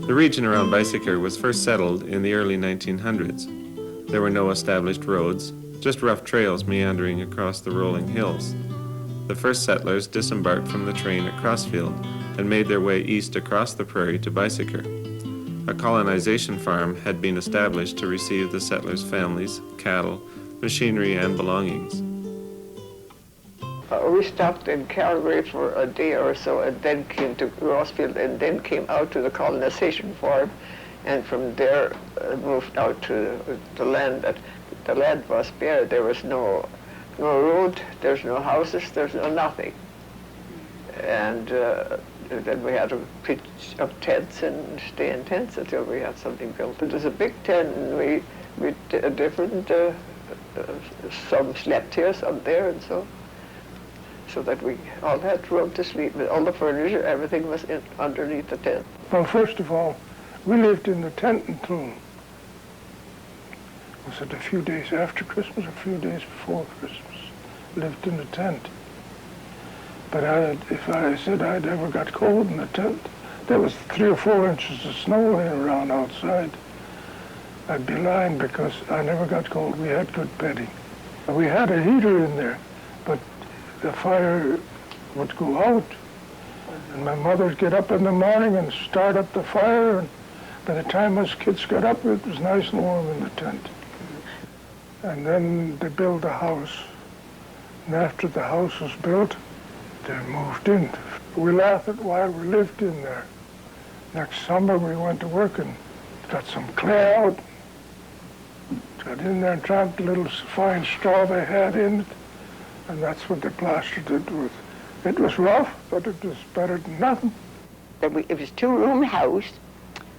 The region around Beiseker was first settled in the early 1900s. There were no established roads, just rough trails meandering across the rolling hills. The first settlers disembarked from the train at Crossfield and made their way east across the prairie to Beiseker. A colonization farm had been established to receive the settlers' families, cattle, machinery, and belongings. We stopped in Calgary for a day or so and then came to Crossfield and then came out to the colonization farm, and from there moved out to the land. The land was bare. There was no road, there's no houses, there's no nothing. And then we had to pitch up tents and stay in tents until we had something built. It was a big tent, and we different, some slept here, some there, and so that we all had room to sleep. All the furniture, everything was underneath the tent. Well, first of all, we lived in the tent until, was it a few days after Christmas, a few days before Christmas? Lived in the tent. But if I said I'd ever got cold in the tent, there was 3 or 4 inches of snow laying around outside, I'd be lying because I never got cold. We had good bedding. We had a heater in there, but the fire would go out. And my mother would get up in the morning and start up the fire, and by the time us kids got up, it was nice and warm in the tent. And then they built a house. And after the house was built, they moved in. We laughed at why we lived in there. Next summer we went to work and got some clay out. Got in there and tramped a little fine straw they had in it, and that's what they plastered it with. It was rough, but it was better than nothing. It was a 2-room house.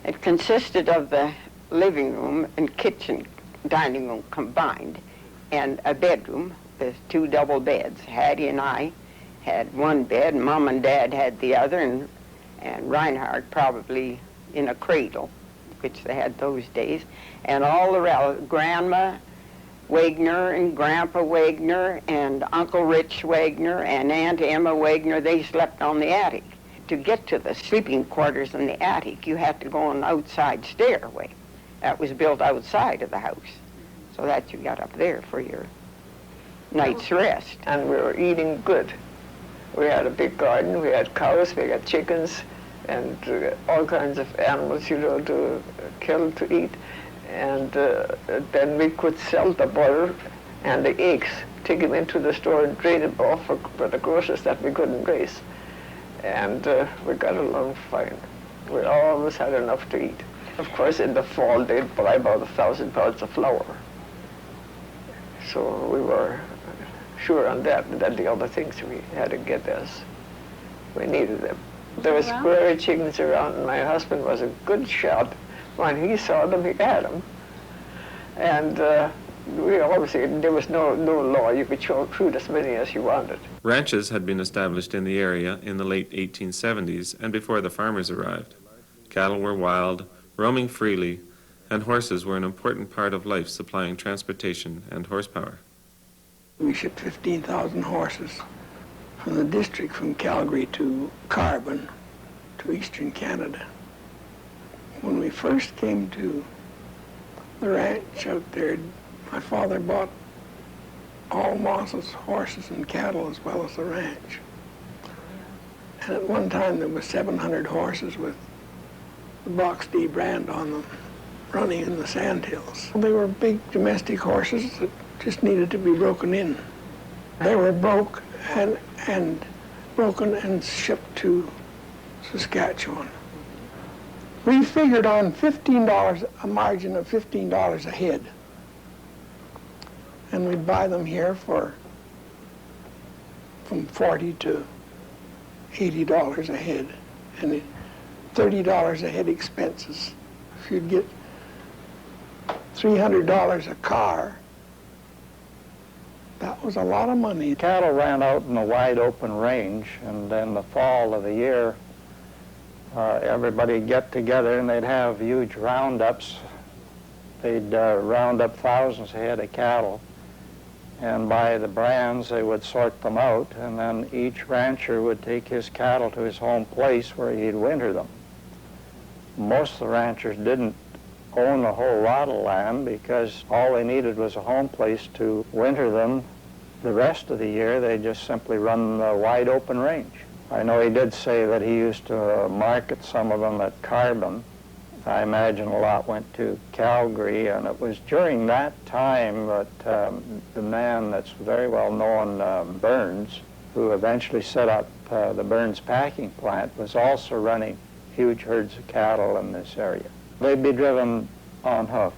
It consisted of the living room and kitchen, dining room combined, and a bedroom with 2 double beds. Hattie and I had one bed, Mom and Dad had the other, and Reinhardt probably in a cradle, which they had those days, and all the relatives, Grandma Wegener and Grandpa Wegener and Uncle Rich Wegener and Aunt Emma Wegener, they slept on the attic. To get to the sleeping quarters in the attic, you had to go on an outside stairway. That was built outside of the house, so that you got up there for your night's rest. And we were eating good. We had a big garden, we had cows, we had chickens, and all kinds of animals, to kill, to eat. And then we could sell the butter and the eggs, take them into the store and trade them off for the groceries that we couldn't raise. And we got along fine. We always had enough to eat. Of course, in the fall, they'd buy about 1,000 pounds of flour. So we were sure on that the other things we had to get as we needed them. There was prairie chickens around, and my husband was a good shot. When he saw them, he had them. And we always said there was no law. You could shoot as many as you wanted. Ranches had been established in the area in the late 1870s and before the farmers arrived. Cattle were wild, roaming freely, and horses were an important part of life, supplying transportation and horsepower. We shipped 15,000 horses from the district from Calgary to Carbon to eastern Canada. When we first came to the ranch out there, my father bought all Moss's horses and cattle as well as the ranch. And at one time there was 700 horses with the Box D brand on them running in the sandhills. They were big domestic horses that just needed to be broken in. They were broke and broken and shipped to Saskatchewan. We figured on $15, a margin of $15 a head. And we'd buy them here for from $40 to $80 a head, and $30 a head expenses. If you'd get $300 a car, that was a lot of money. Cattle ran out in a wide open range, and in the fall of the year, everybody'd get together and they'd have huge roundups. They'd round up thousands of head of cattle, and by the brands they would sort them out, and then each rancher would take his cattle to his home place where he'd winter them. most of the ranchers didn't own a whole lot of land because all they needed was a home place to winter them. The rest of the year, they just simply run a wide open range. I know he did say that he used to market some of them at Carbon. I imagine a lot went to Calgary, and it was during that time that the man that's very well known, Burns, who eventually set up the Burns packing plant, was also running huge herds of cattle in this area. They'd be driven on hoof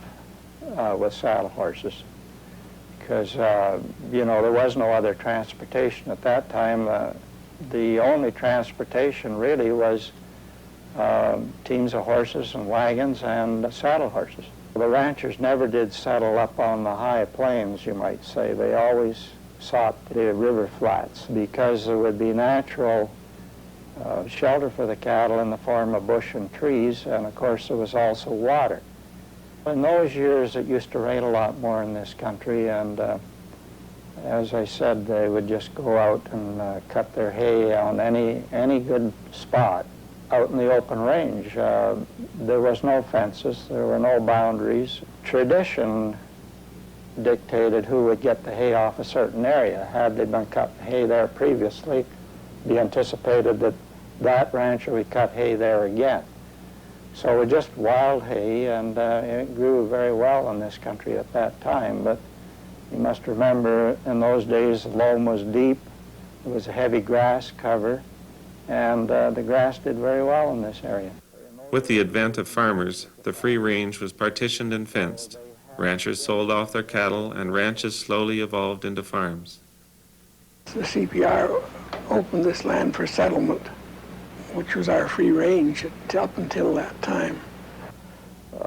with saddle horses because, you know, there was no other transportation at that time. The only transportation really was teams of horses and wagons and saddle horses. The ranchers never did settle up on the high plains, you might say. They always sought the river flats because there would be natural shelter for the cattle in the form of bush and trees, and of course there was also water. In those years it used to rain a lot more in this country, and as I said, they would just go out and cut their hay on any good spot out in the open range. There was no fences, there were no boundaries. Tradition dictated who would get the hay off a certain area. Had they been cutting hay there previously, it'd be anticipated that that rancher would cut hay there again. So it was just wild hay, and it grew very well in this country at that time. But you must remember, in those days, the loam was deep, there was a heavy grass cover, and the grass did very well in this area. With the advent of farmers, the free range was partitioned and fenced. Ranchers sold off their cattle, and ranches slowly evolved into farms. The CPR opened this land for settlement, which was our free range up until that time.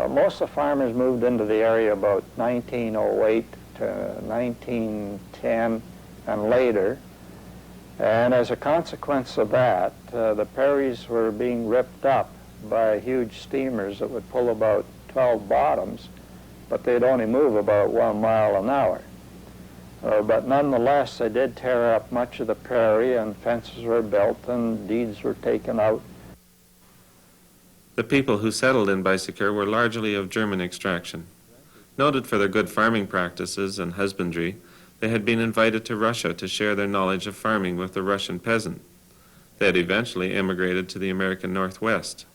Most of the farmers moved into the area about 1908 to 1910 and later. And as a consequence of that, the prairies were being ripped up by huge steamers that would pull about 12 bottoms, but they'd only move about 1 mile an hour. But nonetheless, they did tear up much of the prairie, and fences were built and deeds were taken out. The people who settled in Beiseker were largely of German extraction. Noted for their good farming practices and husbandry, they had been invited to Russia to share their knowledge of farming with the Russian peasant. They had eventually emigrated to the American Northwest.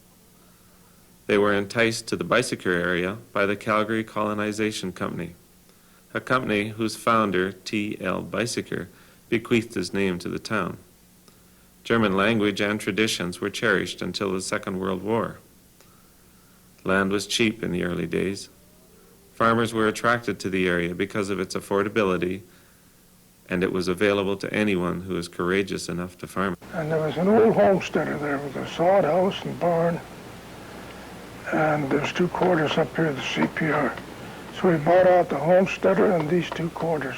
They were enticed to the Beiseker area by the Calgary Colonization Company, a company whose founder, T.L. Beiseker, bequeathed his name to the town. German language and traditions were cherished until the Second World War. Land was cheap in the early days. Farmers were attracted to the area because of its affordability, and it was available to anyone who was courageous enough to farm. And there was an old homesteader there with a sod house and barn, and there's 2 quarters up here, the CPR. So we bought out the homesteader and these 2 quarters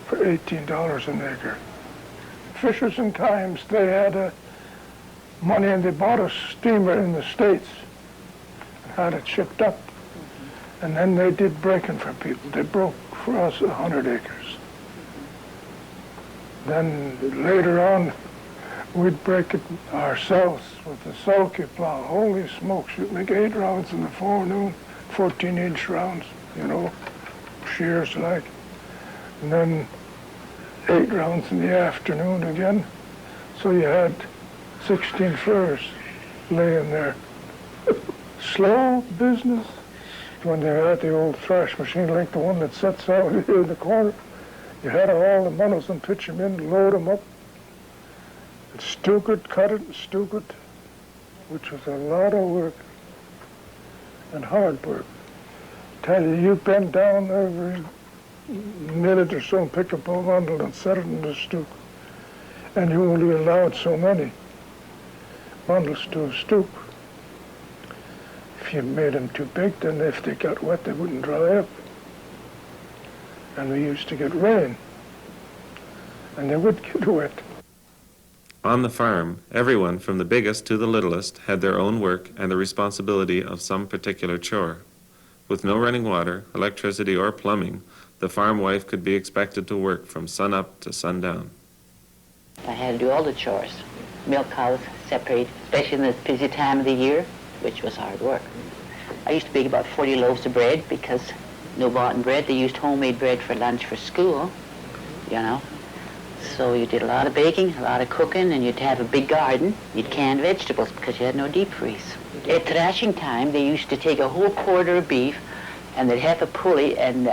for $18 an acre. Fishers and Kimes, they had money, and they bought a steamer in the States and had it shipped up. And then they did breaking for people. They broke for us 100 acres. Then later on, we'd break it ourselves with the sulky plow. Holy smokes, you'd make 8 rounds in the forenoon, 14-inch rounds, you know, shears like. And then 8 rounds in the afternoon again. So you had 16 furs laying there. Slow business. When they had the old thrash machine like the one that sits out here in the corner, you had all the bundles and pitch them in, load them up, and stoke it, cut it, and stoke it, which was a lot of work and hard work. Tell you bend down every minute or so and pick up a bundle and set it in the stook, and you only allowed so many bundles to a stook. If you made them too big, then if they got wet, they wouldn't dry up. And we used to get rain, and they would get wet. On the farm, everyone from the biggest to the littlest had their own work and the responsibility of some particular chore. With no running water, electricity, or plumbing, the farm wife could be expected to work from sun up to sundown. I had to do all the chores. Milk cows, separate, especially in this busy time of the year. which was hard work. I used to bake about 40 loaves of bread because no bought bread. They used homemade bread for lunch for school, you know. So you did a lot of baking, a lot of cooking, and you'd have a big garden. You'd can vegetables because you had no deep freeze. At thrashing time, they used to take a whole quarter of beef, and they'd have a pulley, and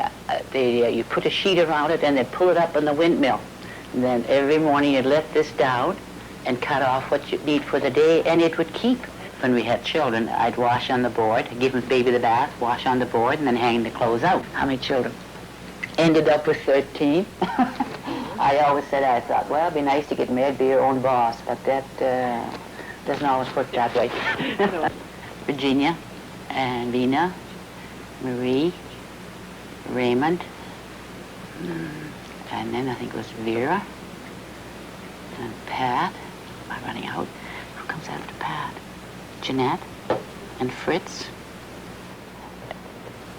you put a sheet around it, and they'd pull it up in the windmill. And then every morning you'd let this down and cut off what you need for the day, and it would keep. When we had children, I'd wash on the board, give the baby the bath, wash on the board, and then hang the clothes out. How many children? Ended up with 13. I always said, I thought, well, it'd be nice to get married, be your own boss, but that doesn't always work that way. Virginia, and Lena, Marie, Raymond, and then I think it was Vera, and Pat. Am I running out? Who comes after Pat? Jeannette, and Fritz,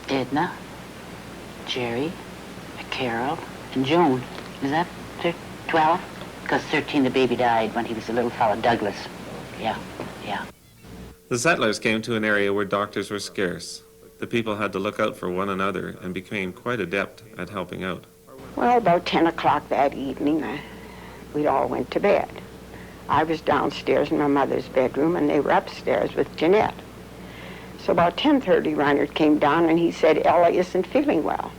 Edna, Jerry, Carol, and Joan. Is that 12? Because 13, the baby died when he was a little fellow, Douglas. Yeah. The settlers came to an area where doctors were scarce. The people had to look out for one another and became quite adept at helping out. Well, about 10 o'clock that evening, we all went to bed. I was downstairs in my mother's bedroom, and they were upstairs with Jeannette. So about 10:30, Reinert came down, and he said, Ella isn't feeling well.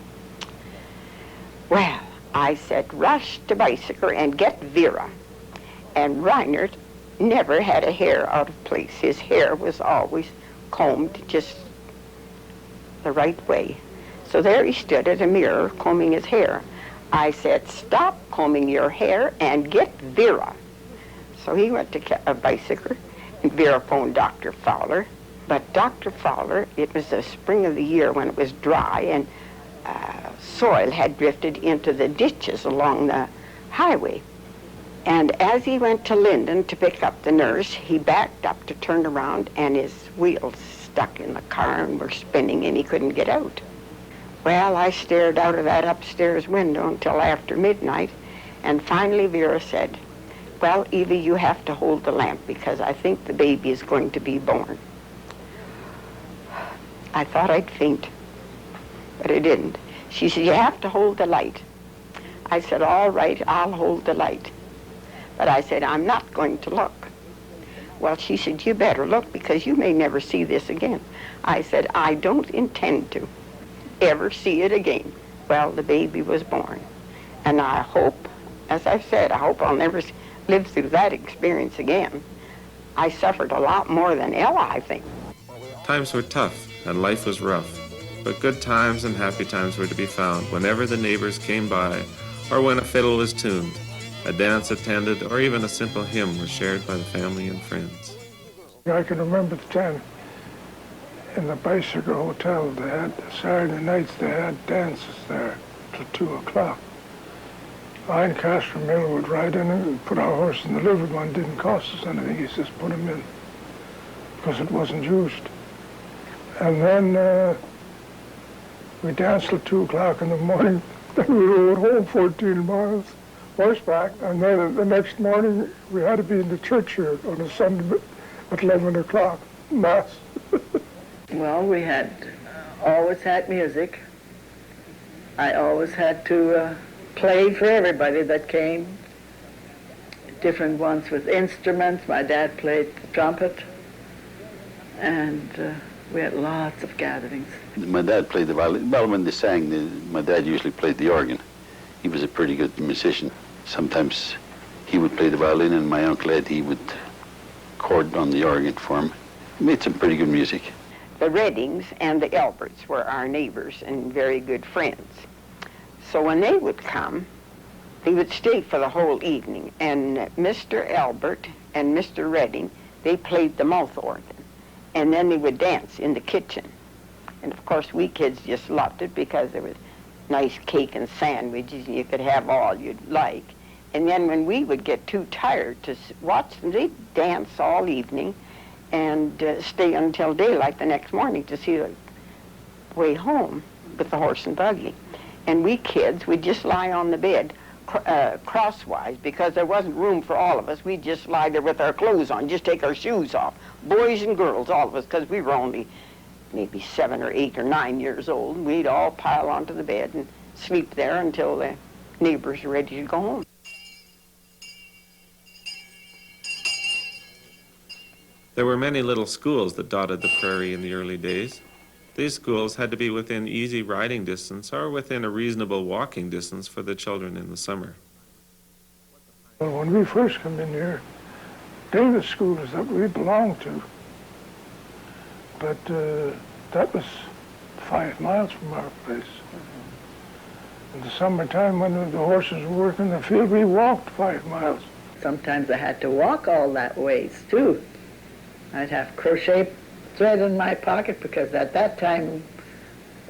Well, I said, rush to Beiseker and get Vera. And Reinert never had a hair out of place. His hair was always combed just the right way. So there he stood at a mirror combing his hair. I said, stop combing your hair and get Vera. So he went to Beiseker, and Vera phoned Dr. Fowler. But Dr. Fowler, it was the spring of the year when it was dry, and soil had drifted into the ditches along the highway. And as he went to Linden to pick up the nurse, he backed up to turn around, and his wheels stuck in the car and were spinning, and he couldn't get out. Well, I stared out of that upstairs window until after midnight, and finally Vera said, well, Eva, you have to hold the lamp because I think the baby is going to be born. I thought I'd faint, but I didn't. She said, you have to hold the light. I said, all right, I'll hold the light. But I said, I'm not going to look. Well, she said, you better look because you may never see this again. I said, I don't intend to ever see it again. Well, the baby was born. And I hope, as I've said, I hope I'll never live through that experience again. I suffered a lot more than Ella, I think. Times were tough and life was rough, but good times and happy times were to be found whenever the neighbors came by or when a fiddle was tuned, a dance attended, or even a simple hymn was shared by the family and friends. I can remember the time in the Beiseker Hotel, they had Saturday nights, they had dances there till 2 o'clock. I and Castor Miller would ride in it and put our horse in the livery one. Didn't cost us anything. He says, put him in, because it wasn't used. And then we danced till 2 o'clock in the morning. Then we rode home 14 miles, horseback. And then the next morning, we had to be in the church here on a Sunday at 11 o'clock, Mass. Well, we had always had music. I always had to play for everybody that came. Different ones with instruments. My dad played the trumpet. And we had lots of gatherings. My dad played the violin. Well, when they sang, my dad usually played the organ. He was a pretty good musician. Sometimes he would play the violin, and my Uncle Ed, he would chord on the organ for him. He made some pretty good music. The Reddings and the Alberts were our neighbors and very good friends. So when they would come, they would stay for the whole evening. And Mr. Albert and Mr. Redding, they played the mouth organ. And then they would dance in the kitchen. And of course, we kids just loved it because there was nice cake and sandwiches, and you could have all you'd like. And then when we would get too tired to watch them, they'd dance all evening and stay until daylight the next morning to see the way home with the horse and buggy. And we kids would just lie on the bed crosswise because there wasn't room for all of us. We'd just lie there with our clothes on, just take our shoes off. Boys and girls, all of us, because we were only maybe 7 or 8 or 9 years old. We'd all pile onto the bed and sleep there until the neighbors were ready to go home. There were many little schools that dotted the prairie in the early days. These schools had to be within easy riding distance or within a reasonable walking distance for the children in the summer. Well, when we first come in here, Davis School is that we belonged to. But that was 5 miles from our place. In the summertime, when the horses were working in the field, we walked 5 miles. Sometimes I had to walk all that ways, too. I'd have crochet thread in my pocket because at that time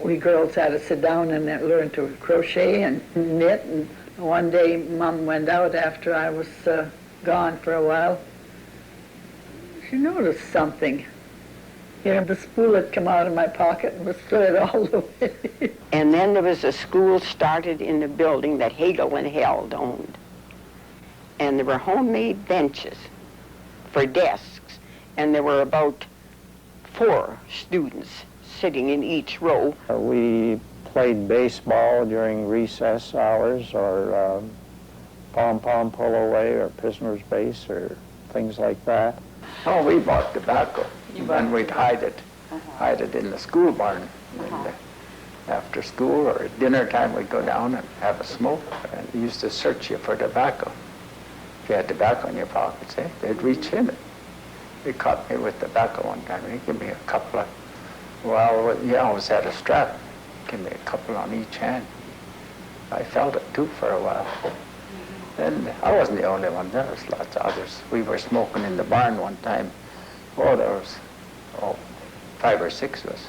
we girls had to sit down and learn to crochet and knit. And one day Mom went out after I was gone for a while. She noticed something. You know, the spool had come out of my pocket and was thread all the way. And then there was a school started in the building that Hagel and Held owned. And there were homemade benches for desks. And there were about 4 students sitting in each row. We played baseball during recess hours, or pom-pom pull away, or prisoner's base, or things like that. Oh, we bought tobacco, and we'd hide it in the school barn. And after school or at dinner time, we'd go down and have a smoke, and they used to search you for tobacco. If you had tobacco in your pockets, they'd reach in it. They caught me with tobacco one time. He gave me a couple of, well, he always had a strap. Give me a couple on each hand. I felt it too for a while. And I wasn't the only one. There was lots of others. We were smoking in the barn one time. Oh, there was 5 or 6 of us.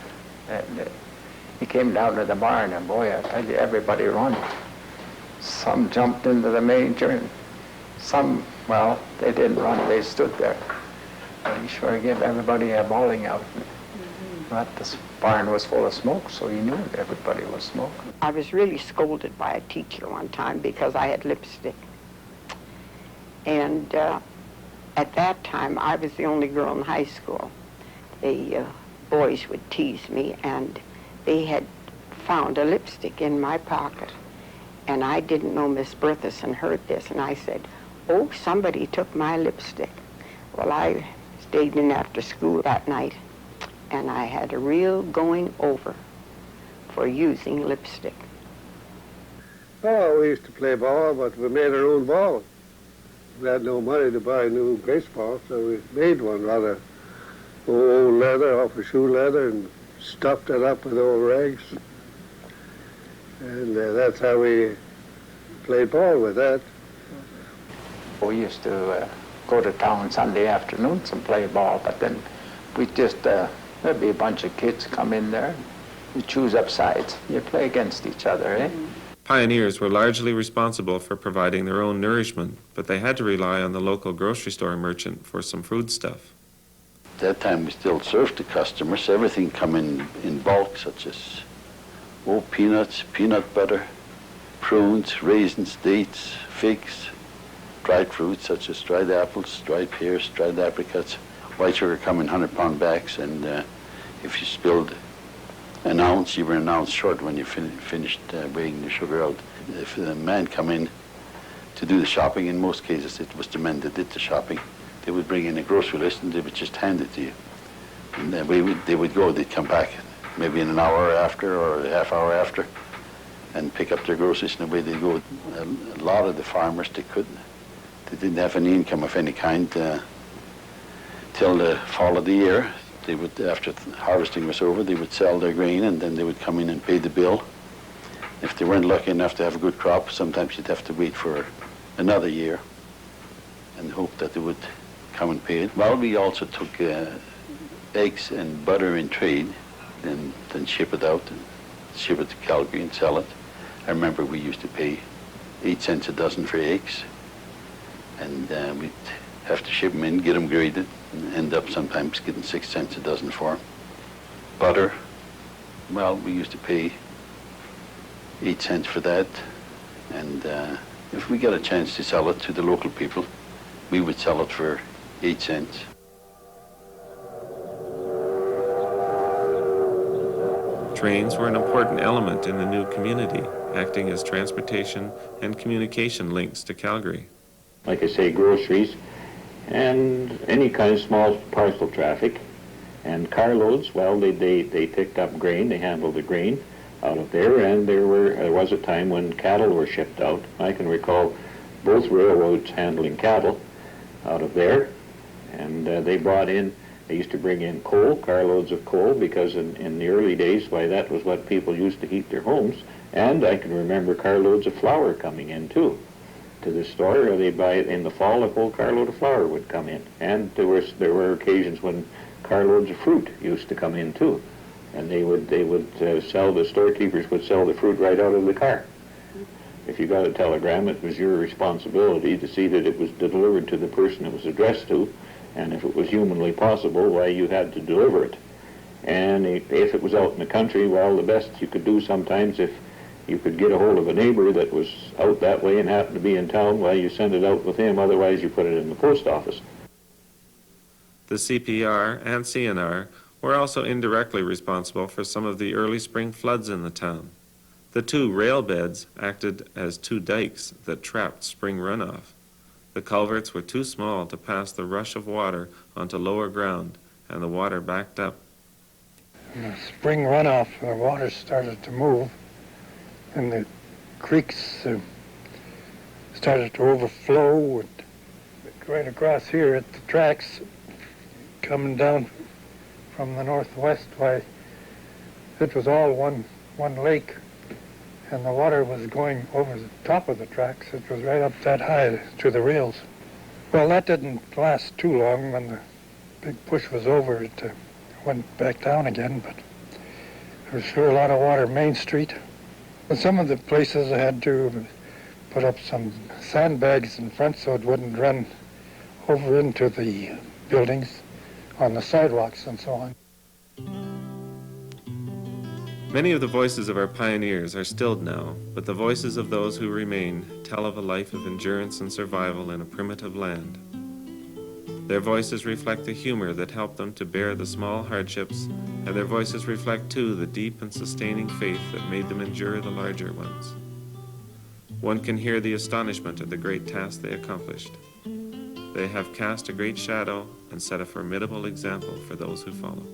And he came down to the barn, and boy, I tell you, everybody run. Some jumped into the manger, and some, well, they didn't run. They stood there. But he sure gave everybody a bawling out. But this barn was full of smoke, so he knew everybody was smoking. I was really scolded by a teacher one time because I had lipstick. And at that time, I was the only girl in high school. The boys would tease me, and they had found a lipstick in my pocket. And I didn't know Miss Bertheson heard this, and I said, "Oh, somebody took my lipstick." Well, I stayed in after school that night, and I had a real going over for using lipstick. Oh, we used to play ball, but we made our own ball. We had no money to buy a new baseball, so we made one rather old leather, off of shoe leather, and stuffed it up with old rags. And that's how we played ball with that. We used to go to town Sunday afternoons and play ball, but then we just, there'd be a bunch of kids come in there, you choose up sides, you play against each other, eh? Pioneers were largely responsible for providing their own nourishment, but they had to rely on the local grocery store merchant for some foodstuff. At that time we still served the customers. Everything come in bulk, such as peanuts, peanut butter, prunes, raisins, dates, figs, dried fruits such as dried apples, dried pears, dried apricots. White sugar come in 100-pound bags, and if you spilled an ounce, you were an ounce short when you finished weighing the sugar out. If a man come in to do the shopping, in most cases it was the men that did the shopping, they would bring in a grocery list and they would just hand it to you. And then they would go, they'd come back maybe in an hour after or a half hour after and pick up their groceries, and away they'd go. A lot of the farmers, they didn't have any income of any kind till the fall of the year. They would, after harvesting was over, they would sell their grain, and then they would come in and pay the bill. If they weren't lucky enough to have a good crop, sometimes you'd have to wait for another year and hope that they would come and pay it. Well, we also took eggs and butter in trade, and then ship it out and ship it to Calgary and sell it. I remember we used to pay 8 cents a dozen for eggs, and we'd have to ship them in, get them graded, and end up sometimes getting 6 cents a dozen for them. Butter, well, we used to pay 8 cents for that, and If we got a chance to sell it to the local people, we would sell it for 8 cents. Trains were an important element in the new community, acting as transportation and communication links to Calgary. Like I say, groceries and any kind of small parcel traffic. And carloads, well, they picked up grain, they handled the grain out of there, and there was a time when cattle were shipped out. I can recall both railroads handling cattle out of there, and they used to bring in coal, carloads of coal, because in the early days, why, that was what people used to heat their homes. And I can remember carloads of flour coming in too to the store. They'd buy it in the fall, a whole carload of flour would come in. And there were occasions when carloads of fruit used to come in too, and they would sell, the storekeepers would sell the fruit right out of the car. If you got a telegram, it was your responsibility to see that it was delivered to the person it was addressed to, and if it was humanly possible, why, you had to deliver it. And if it was out in the country, well, the best you could do sometimes, if you could get a hold of a neighbor that was out that way and happened to be in town, well, you send it out with him, otherwise you put it in the post office. The CPR and CNR were also indirectly responsible for some of the early spring floods in the town. The 2 rail beds acted as 2 dikes that trapped spring runoff. The culverts were too small to pass the rush of water onto lower ground, and the water backed up. In the spring runoff, the water started to move, and the creeks started to overflow. And right across here at the tracks, coming down from the northwest, why, it was all one lake, and the water was going over the top of the tracks. It was right up that high to the rails. Well, that didn't last too long. When the big push was over, it went back down again, but there was sure a lot of water Main Street. But some of the places I had to put up some sandbags in front so it wouldn't run over into the buildings on the sidewalks and so on. Many of the voices of our pioneers are stilled now, but the voices of those who remain tell of a life of endurance and survival in a primitive land. Their voices reflect the humor that helped them to bear the small hardships, and their voices reflect too the deep and sustaining faith that made them endure the larger ones. One can hear the astonishment at the great task they accomplished. They have cast a great shadow and set a formidable example for those who follow.